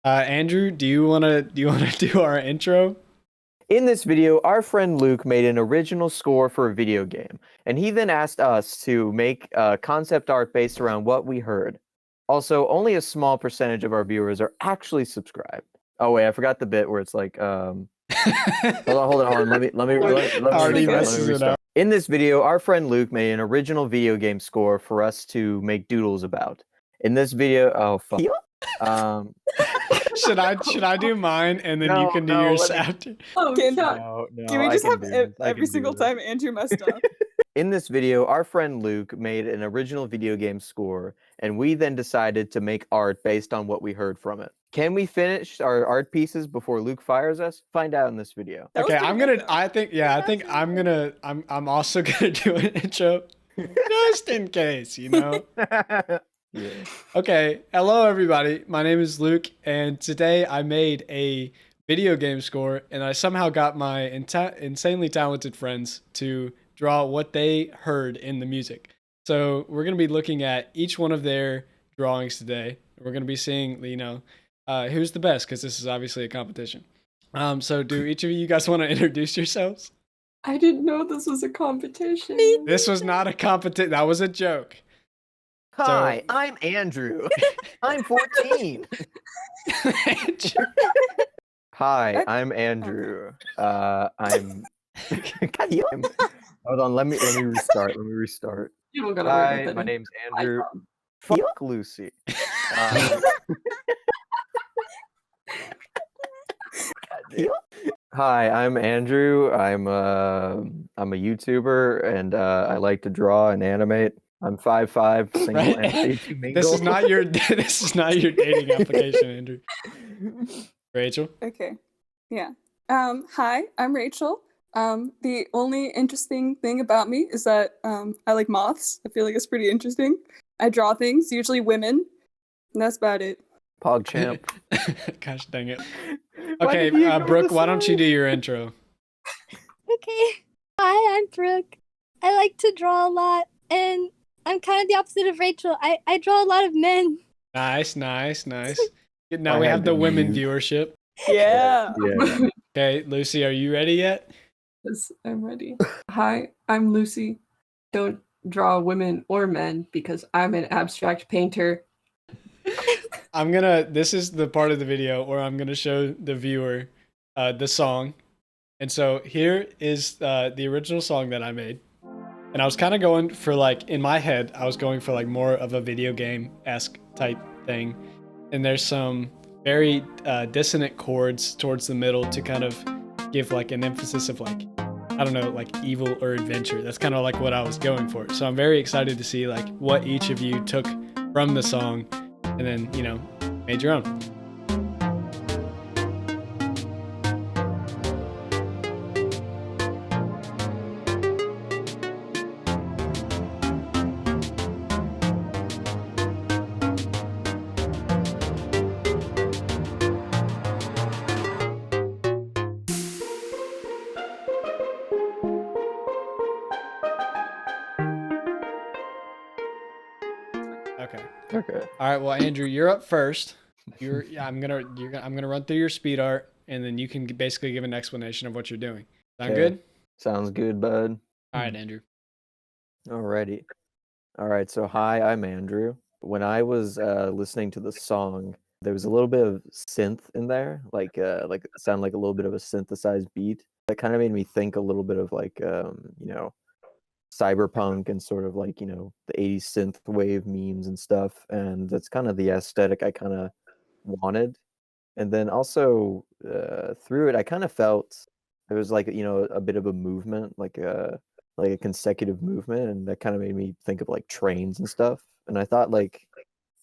Andrew, do you wanna do our intro? In this video, our friend Luke made an original score for a video game, and he then asked us to make concept art based around what we heard. Also, only a small percentage of our viewers are actually subscribed. Oh wait, I forgot the bit where it's like, hold on. Let me Already restart. messes it up. In this video, our friend Luke made an original video game score for us to make doodles about. In this video, oh fuck. Should I do mine and then you can do No, yours let me- after? Oh, Okay, No, can we I just can have do this. I every can do single this. time Andrew messed up? In this video, our friend Luke made an original video game score, and we then decided to make art based on what we heard from it. Can we finish our art pieces before Luke fires us? Find out in this video. That was Okay, pretty I'm good, gonna. though. I think. Yeah, I think I'm gonna. I'm also gonna do an intro, just in case, you know. Yeah. Okay, hello everybody. My name is Luke, and today I made a video game score, and I somehow got my insanely talented friends to draw what they heard in the music. So we're gonna be looking at each one of their drawings today. We're gonna be seeing, who's the best, because this is obviously a competition. So do each of you guys want to introduce yourselves? I didn't know this was a competition. This was not a competition. That was a joke. Hi, I'm Andrew. I'm 14. Hi, I'm Andrew. I'm. Hold on, let me restart. You don't gotta Hi, worry about my that. name's Andrew. Fuck Lucy. Hi, I'm Andrew. I'm a YouTuber and I like to draw and animate. I'm 5'5", single Right. and ready to mingle. This is not your dating application, Andrew. Rachel. Okay, yeah. Hi, I'm Rachel. The only interesting thing about me is that I like moths. I feel like it's pretty interesting. I draw things, usually women, and that's about it. PogChamp. Gosh dang it. Why Okay, did you go Brooke, this why don't you way? do your intro? Okay. Hi, I'm Brooke. I like to draw a lot, and I'm kind of the opposite of Rachel. I draw a lot of men. Nice. Now I we had have the to women mute. viewership. Yeah. Yeah. Okay, Lucy, are you ready yet? Yes, I'm ready. Hi, I'm Lucy. Don't draw women or men because I'm an abstract painter. This is the part of the video where I'm gonna show the viewer the song. And so here is the original song that I made. And I was kind of going for, like, in my head, I was going for like more of a video game-esque type thing. And there's some very dissonant chords towards the middle to kind of give like an emphasis of, like, I don't know, like evil or adventure. That's kind of like what I was going for. So I'm very excited to see like what each of you took from the song and then, made your own. Okay. Okay. All right. Well, Andrew, you're up first. I'm gonna run through your speed art, and then you can basically give an explanation of what you're doing. Sound Okay. good? Sounds good, bud. All right, Andrew. Alrighty. Alright, so hi, I'm Andrew. When I was listening to the song, there was a little bit of synth in there, like it sounded like a little bit of a synthesized beat. That kind of made me think a little bit of like cyberpunk and sort of like, the 80s synth wave memes and stuff. And that's kind of the aesthetic I kind of wanted. And then also through it, I kind of felt there was like, a bit of a movement, like a consecutive movement, and that kind of made me think of like trains and stuff. And I thought like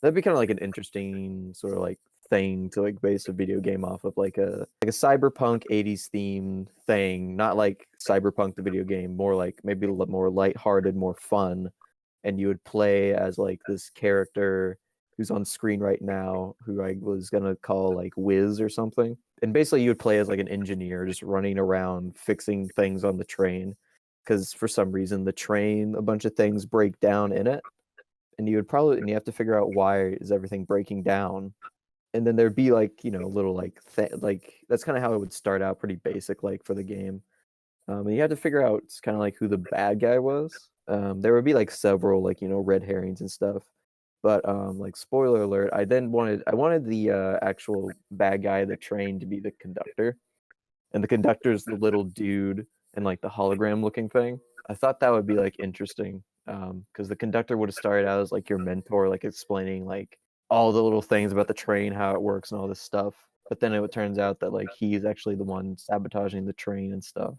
that'd be kind of like an interesting sort of like thing to like base a video game off of, like a cyberpunk 80s themed thing, not like cyberpunk the video game, more like maybe a little more lighthearted, more fun. And you would play as like this character who's on screen right now, who I was gonna call like Wiz or something. And basically you would play as like an engineer just running around fixing things on the train, because for some reason the train, a bunch of things break down in it, and you have to figure out why is everything breaking down. and then there'd be like little like like that's kind of how it would start out, pretty basic like for the game. And you had to figure out kind of like who the bad guy was. There would be like several like red herrings and stuff. But like spoiler alert, I wanted the actual bad guy of the train to be the conductor, and the conductor's the little dude and like the hologram looking thing. I thought that would be like interesting, because the conductor would have started out as like your mentor, like explaining like all the little things about the train, how it works, and all this stuff. But then it turns out that like he's actually the one sabotaging the train and stuff.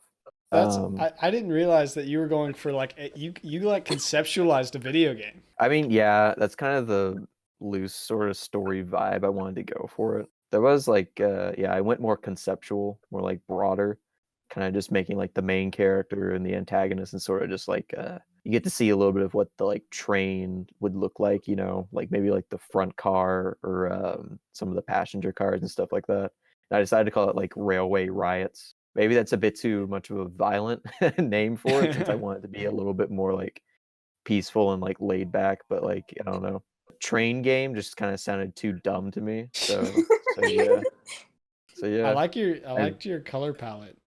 That's Um, I didn't realize that you were going for like you like conceptualized a video game. I mean, yeah, that's kind of the loose sort of story vibe I wanted to go for it. There was like, yeah, I went more conceptual, more like broader, kind of just making like the main character and the antagonist, and sort of just like you get to see a little bit of what the like train would look like, like maybe like the front car or some of the passenger cars and stuff like that. And I decided to call it like Railway Riots. Maybe that's a bit too much of a violent name for it, since I want it to be a little bit more like peaceful and like laid back, but like I don't know. Train game just kind of sounded too dumb to me. So yeah. So yeah. I liked your color palette.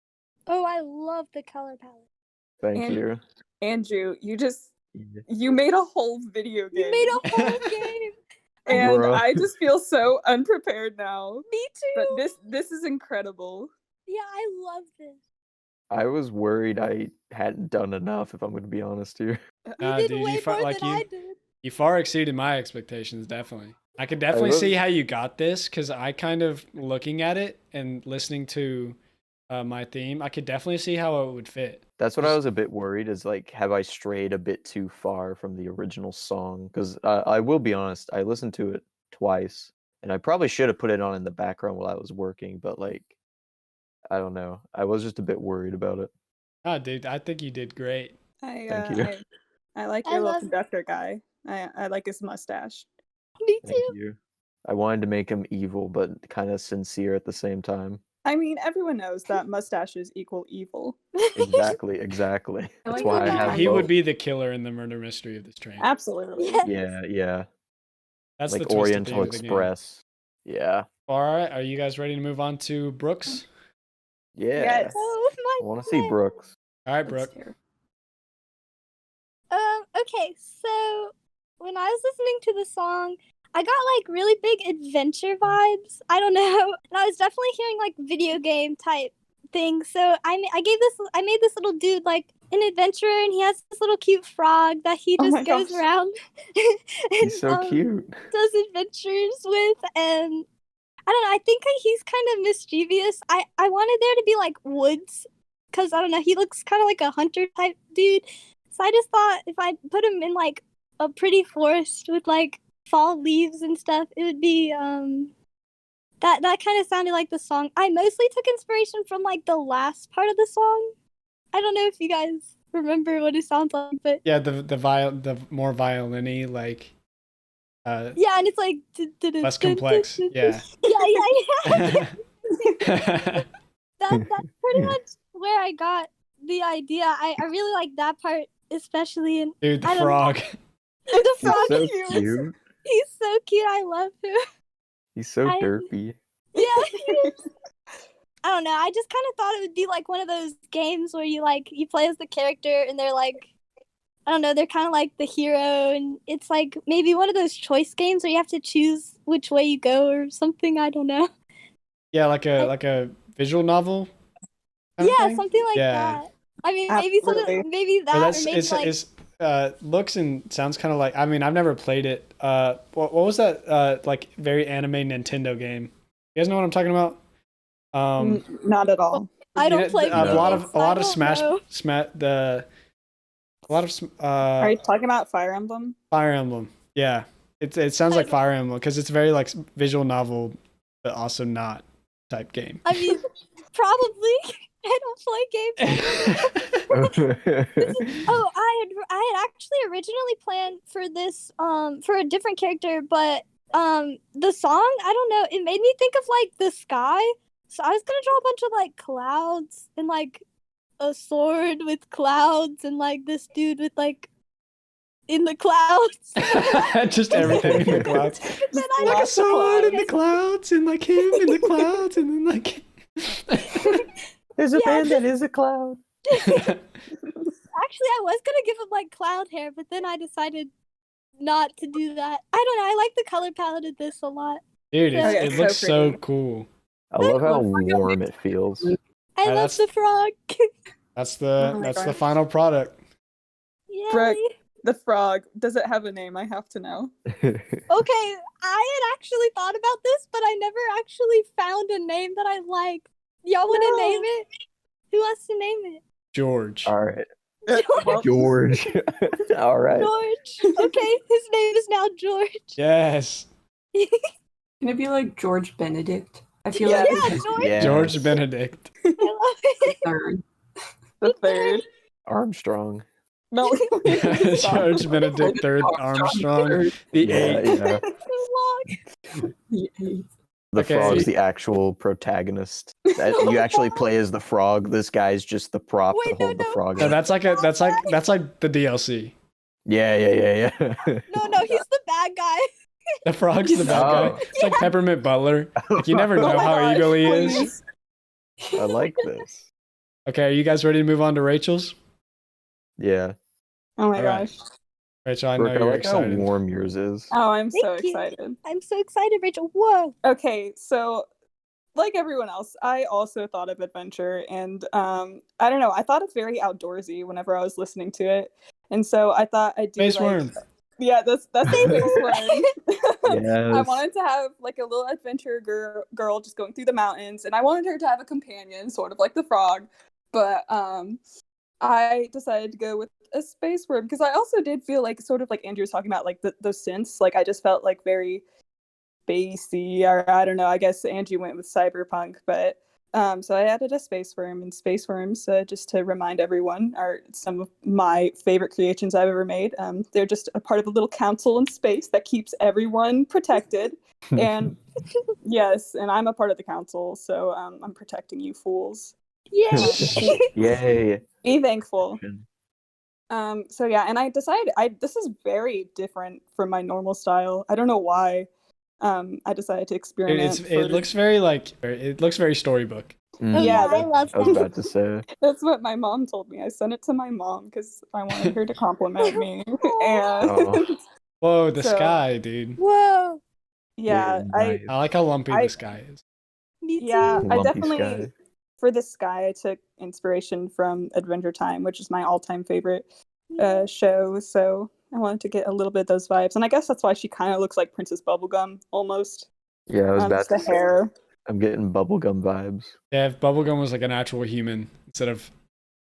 Oh, I love the color palette. Thank And- you. Andrew, Yeah. you made a whole video game. You made a whole game. and Bruh. I just feel so unprepared now. Me But too. this is incredible. Yeah, I love this. I was worried I hadn't done enough, if I'm going to be honest here. You Nah, did dude, you way fu- more like than you- I did. You far exceeded my expectations, definitely. I could definitely was- see how you got this, because I kind of looking at it and listening to my theme, I could definitely see how it would fit. That's what I was a bit worried, is like, have I strayed a bit too far from the original song? Because I will be honest, I listened to it twice, and I probably should have put it on in the background while I was working, but like, I don't know. I was just a bit worried about it. Ah, dude, I think you did great. Thank you. I like I your little love- conductor guy. I like his mustache. Me Thank too. you. I wanted to make him evil, but kind of sincere at the same time. I mean, everyone knows that mustaches equal evil. Exactly. I That's like why that I you have have He would both. be the killer in the murder mystery of this train. Absolutely. Yes. Yeah. That's Like the twisted Oriental theme of the game. Express. Yeah. All right, are you guys ready to move on to Brooks? Yeah. Yes. Oh I my want to see friend. Brooks. All right, Let's Brooke. hear. Okay, so when I was listening to the song, I got like really big adventure vibes. I don't know. And I was definitely hearing like video game type things. So I made this little dude like an adventurer, and he has this little cute frog that he Oh just my goes gosh. around and He's so cute. does adventures with. And I don't know, I think he's kind of mischievous. I wanted there to be like woods, because I don't know, he looks kind of like a hunter type dude. So I just thought if I put him in like a pretty forest with like fall leaves and stuff, it would be that kind of sounded like the song. I mostly took inspiration from like the last part of the song. I don't know if you guys remember what it sounds like, but Yeah, the more violin-y, like yeah, and it's like less complex. Yeah. yeah. That's pretty much where I got the idea. I really like that part especially, and Dude, the I don't know. frog. the He's frog. so Cute. cute. He's so cute. I love him. He's so I- derpy. Yeah, he is. I don't know. I just kind of thought it would be like one of those games where you play as the character, and they're like, I don't know, they're kind of like the hero, and it's like maybe one of those choice games where you have to choose which way you go or something. I don't know. Yeah, like a visual novel. kind of Yeah, thing? something like Yeah. that. I mean, Absolutely. maybe But that, that's or maybe like it's looks and sounds kind of like. I mean, I've never played it. What was that? Like very anime Nintendo game. You guys know what I'm talking about? Not at all. I don't you know, play a video lot games, of so I don't Smash know. a lot of Are you talking about Fire Emblem? Fire Emblem. Yeah, it sounds like Fire Emblem because it's very like visual novel, but also not type game. I mean, probably. I don't play games. Oh, I had actually originally planned for this for a different character, but the song, I don't know, it made me think of like the sky. So I was gonna draw a bunch of like clouds and like a sword with clouds and like this dude with like in the clouds. Just everything in the clouds. And then I Like a Lots of sword in clouds. the clouds, and like him in the clouds, and then like. There's a Yeah, man that is a cloud. actually I was gonna give him like cloud hair, but then I decided not to do that. I don't know. I like the color palette of this a lot. Dude, Yeah, it it's looks so so pretty. cool. I love how Looks like a warm it feels. I Alright, love the frog. That's Oh my the gosh. final product. Yay. Brooke. The frog. Does it have a name? I have to know. Okay, I had actually thought about this, but I never actually found a name that I like. Y'all want to No. name it? Who wants to name it? George. All right, Well, George. All right. George. Okay, his name is now George. Yes. Can it be like George Benedict? I feel Yeah. like Yeah, it's George. Yes. George Benedict. I love it. third. the third. Armstrong. No. George Benedict III Armstrong. The Yeah, eighth. yeah. So long. The Okay. frog's the actual protagonist. You actually play as the frog. This guy's just the prop Wait, to hold the no. frog. So up. that's like the DLC. Yeah. No, he's the bad guy. The frog's the bad Oh. guy. It's like Peppermint Butler. Like you never know Oh my how gosh, evil he is. please. I like this. Okay, are you guys ready to move on to Rachel's? Yeah. Oh my Alright. gosh. Rachel, I know Brooke, I you're like excited. how warm yours is. Oh, I'm so Thank you. excited. I'm so excited, Rachel. Whoa. Okay, so like everyone else, I also thought of adventure, and I don't know. I thought it's very outdoorsy whenever I was listening to it, and so I thought I'd do Space like, worm. yeah, that's the space worm. I Yes. wanted to have like a little adventure girl just going through the mountains, and I wanted her to have a companion, sort of like the frog, but I decided to go with a space worm because I also did feel like sort of like Andrew was talking about like those synths. Like I just felt like very spacey, or I don't know. I guess Angie went with cyberpunk, but so I added a space worm, and space worms, just to remind everyone, are some of my favorite creations I've ever made. They're just a part of a little council in space that keeps everyone protected. And yes, and I'm a part of the council, so I'm protecting you fools. Yay. Yay. Be thankful. So yeah, and I decided this is very different from my normal style. I don't know why. I decided to Dude, experiment. it looks very storybook. Mm, Oh, Yeah, I love I was that. about to say. That's what my mom told me. I sent it to my mom because I wanted her to compliment me. And Oh. Whoa, the So- sky, dude. Whoa. yeah, nice. I like how lumpy I- the sky is. Me too. I Lumpy definitely sky. for the sky I took inspiration from Adventure Time, which is my all-time favorite show. So I wanted to get a little bit of those vibes, and I guess that's why she kind of looks like Princess Bubblegum almost. Yeah, I was about Just to the say. hair. I'm getting bubblegum vibes. Yeah, if Bubblegum was like an actual human instead of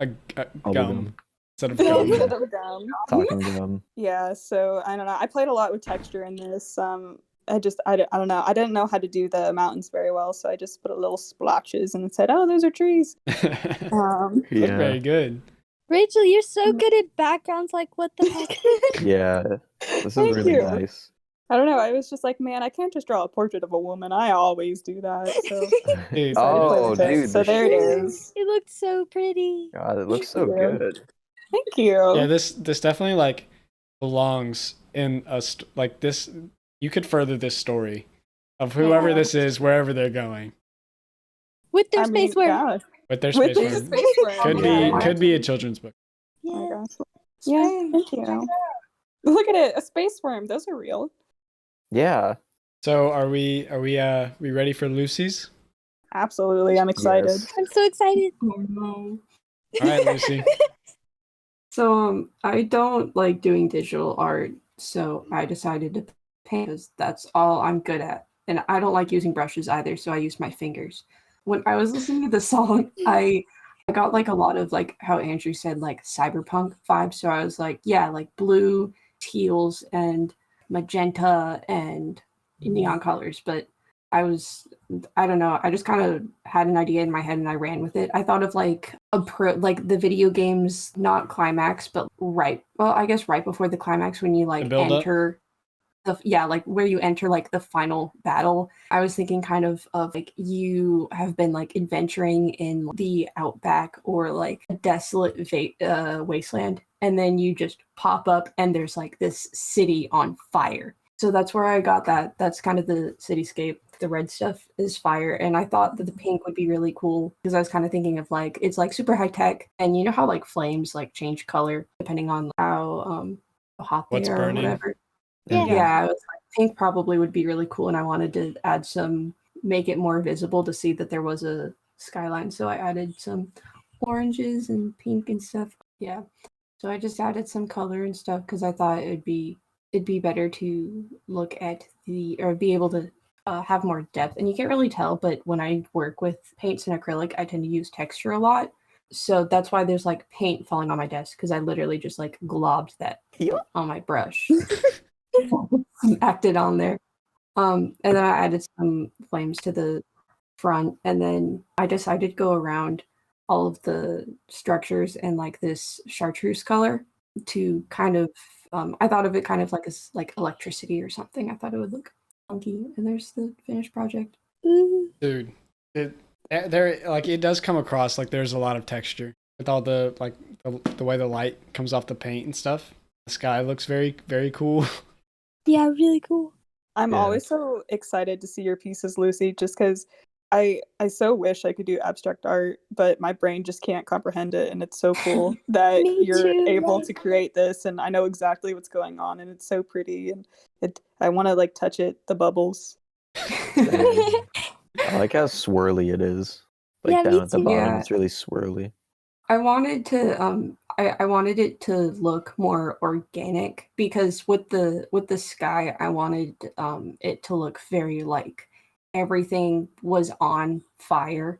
a Bubblegum. gum. Instead of Gum. Instead gum. of gum. Talking gum. Yeah, so I don't know. I played a lot with texture in this. I don't know. I didn't know how to do the mountains very well, so I just put a little splotches and said, "Oh, those are trees." Look Yeah. very good. Rachel, you're so good at backgrounds. Like, what the heck? Yeah. This is Thank really you. nice. I don't know. I was just like, man, I can't just draw a portrait of a woman. I always do that. So Dude, Oh, with it. dude. So the there it shade. is. It looked so pretty. God, it looks so Yeah. good. Thank you. yeah, this definitely like belongs in like this. You could further this story of whoever Yeah. this is, wherever they're going With their I mean, space worm. yeah. with their With space the worm. space worm. Could yeah. could be a children's book. Oh my Yeah. gosh. Yeah, thank you. Look at it, a space worm. Those are real. Yeah. So are we ready for Lucy's? Absolutely, I'm excited. Yes. I'm so excited. Oh no. All right, Lucy. So I don't like doing digital art, so I decided to paint because that's all I'm good at. And I don't like using brushes either, so I use my fingers. When I was listening to the song, I got like a lot of like how Andrew said, like cyberpunk vibes. So I was like, yeah, like blue, teals, and magenta and neon colors. But I don't know, I just kind of had an idea in my head and I ran with it. I thought of like like the video games, not climax, but I guess right before the climax when you like The build-up? enter like where you enter like the final battle. I was thinking kind of like you have been like adventuring in the outback or like a desolate wasteland, and then you just pop up and there's like this city on fire. So that's where I got that. That's kind of the cityscape. The red stuff is fire. And I thought that the pink would be really cool because I was kind of thinking of like, it's like super high tech. And you know how like flames like change color depending on how hot they What's are burning? or whatever. Yeah. Yeah, I was like, pink probably would be really cool. And I wanted to add some, make it more visible to see that there was a skyline. So I added some oranges and pink and stuff. Yeah. So I just added some color and stuff because I thought it'd be better to look at or be able to have more depth. And you can't really tell, but when I work with paints and acrylic, I tend to use texture a lot. So that's why there's like paint falling on my desk because I literally just like globbed that on my brush, acted on there. And then I added some flames to the front, and then I decided to go around all of the structures in like this chartreuse color to kind of I thought of it kind of like like electricity or something. I thought it would look funky. And there's the finished project. Ooh. Dude, there like it does come across like there's a lot of texture with all the like the way the light comes off the paint and stuff. The sky looks very, very cool. Yeah, really cool. I'm Yeah. always so excited to see your pieces, Lucy, just because I so wish I could do abstract art, but my brain just can't comprehend it, and it's so cool that Me you're too, able right. to create this, and I know exactly what's going on, and it's so pretty, and I want to like touch it, the bubbles. I like how swirly it is. Like Yeah, me down at the too. bottom, Yeah. it's really swirly. I wanted to I wanted it to look more organic because with the sky I wanted it to look very like everything was on fire.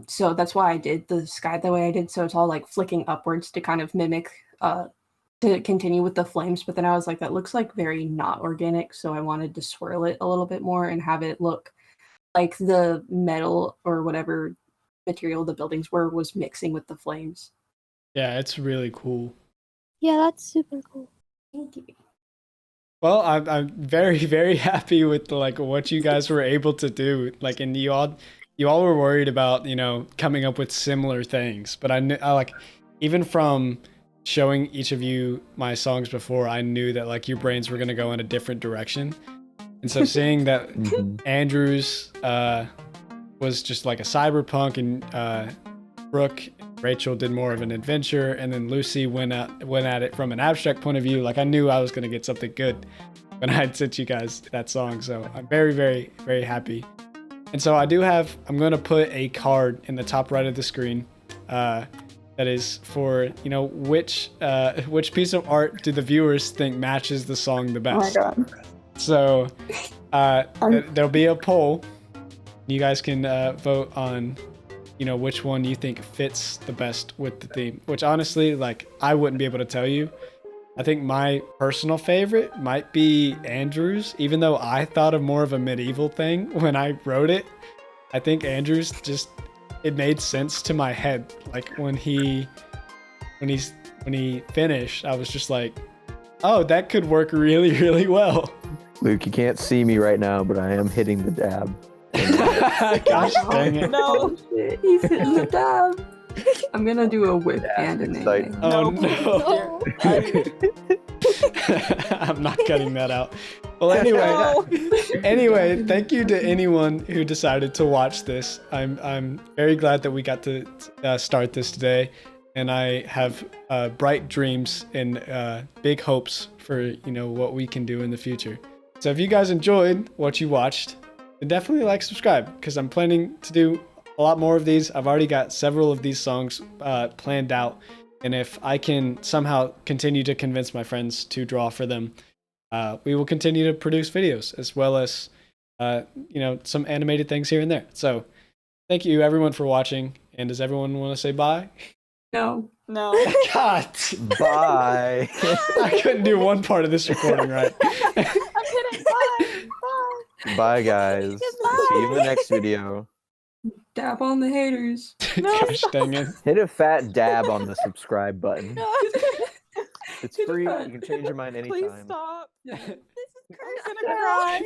So that's why I did the sky the way I did. So it's all like flicking upwards to kind of mimic to continue with the flames. But then I was like, that looks like very not organic. So I wanted to swirl it a little bit more and have it look like the metal or whatever material the buildings were was mixing with the flames. Yeah, it's really cool. Yeah, that's super cool. Thank you. Well, I'm very, very happy with like what you guys were able to do. Like, and you all were worried about, you know, coming up with similar things. But I like, even from showing each of you my songs before, I knew that like your brains were gonna go in a different direction. And so seeing that Andrew's was just like a cyberpunk, and Brooke, Rachel did more of an adventure, and then Lucy went at it from an abstract point of view. Like I knew I was gonna get something good when I had sent you guys that song. So I'm very, very, very happy. And so I'm gonna put a card in the top right of the screen that is for, you know, which piece of art do the viewers think matches the song the Oh my best. god. So there'll be a poll. You guys can vote on, you know, which one you think fits the best with the theme. Which honestly, like, I wouldn't be able to tell you. I think my personal favorite might be Andrew's, even though I thought of more of a medieval thing when I wrote it. I think Andrew's just, it made sense to my head. Like when he finished, I was just like, oh, that could work really, really well. Luke, you can't see me right now, but I am hitting the dab. Gosh dang it. No. He's hitting the dab. I'm gonna do a whip and an Incite. anime. Oh No. no. I'm not cutting that out. Well, anyway, thank you to anyone who decided to watch this. I'm very glad that we got to start this today, and I have bright dreams and big hopes for, you know, what we can do in the future. So if you guys enjoyed what you watched, then definitely like, subscribe, because I'm planning to do a lot more of these. I've already got several of these songs planned out, and if I can somehow continue to convince my friends to draw for them, we will continue to produce videos, as well as you know, some animated things here and there. So thank you everyone for watching, and does everyone want to say bye? No. No. God, Bye. I couldn't do one part of this recording right. I'm kidding. Bye. Bye. Bye, guys. See you in the next video. Dab on the haters. Gosh dang it. Hit a fat dab on the subscribe button. It's Hit a free. fat- You can change your mind Please anytime. stop. Yeah. I'm gonna cry.